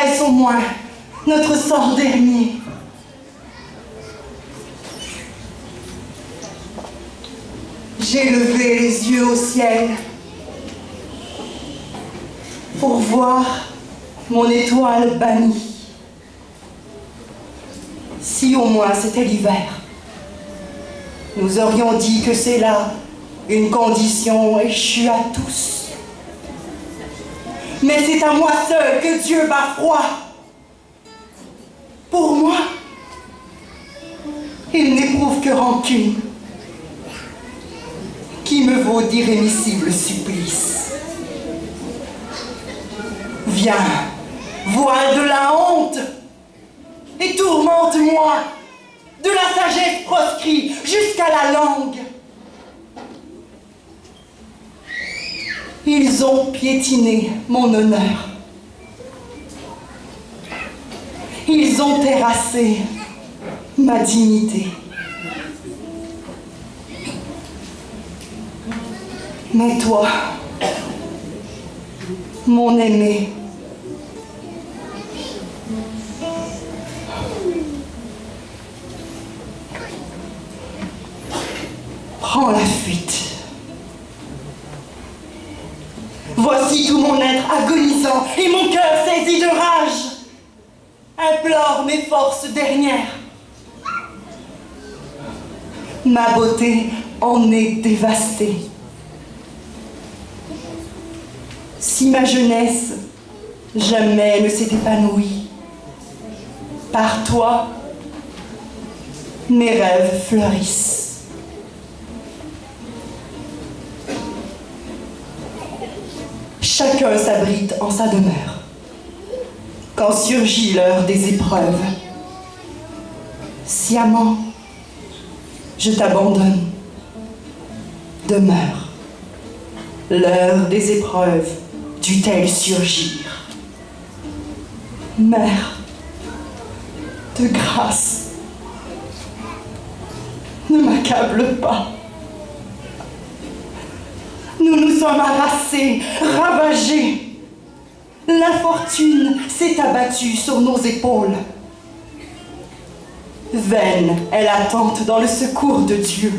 Est-ce au moins notre sort dernier? J'ai levé les yeux au ciel pour voir mon étoile bannie. Si au moins c'était l'hiver, nous aurions dit que c'est là une condition échue à tous. Mais c'est à moi seul que Dieu bat froid. Pour moi, il n'éprouve que rancune, qui me vaut d'irrémissibles supplices. Viens, voile de la honte, et tourmente-moi, de la sagesse proscrit jusqu'à la langue. Ils ont piétiné mon honneur. Ils ont terrassé ma dignité. Mais toi, mon aimé, prends la fuite. Voici tout mon être agonisant et mon cœur saisi de rage implore mes forces dernières. Ma beauté en est dévastée. Si ma jeunesse jamais ne s'est épanouie, par toi, mes rêves fleurissent. Chacun s'abrite en sa demeure quand surgit l'heure des épreuves. Sciemment, je t'abandonne. Demeure. L'heure des épreuves dut-elle surgir? Mère, de grâce, ne m'accable pas. Nous nous sommes harassés, ravagés. L'infortune s'est abattue sur nos épaules. Vaine est l'attente dans le secours de Dieu.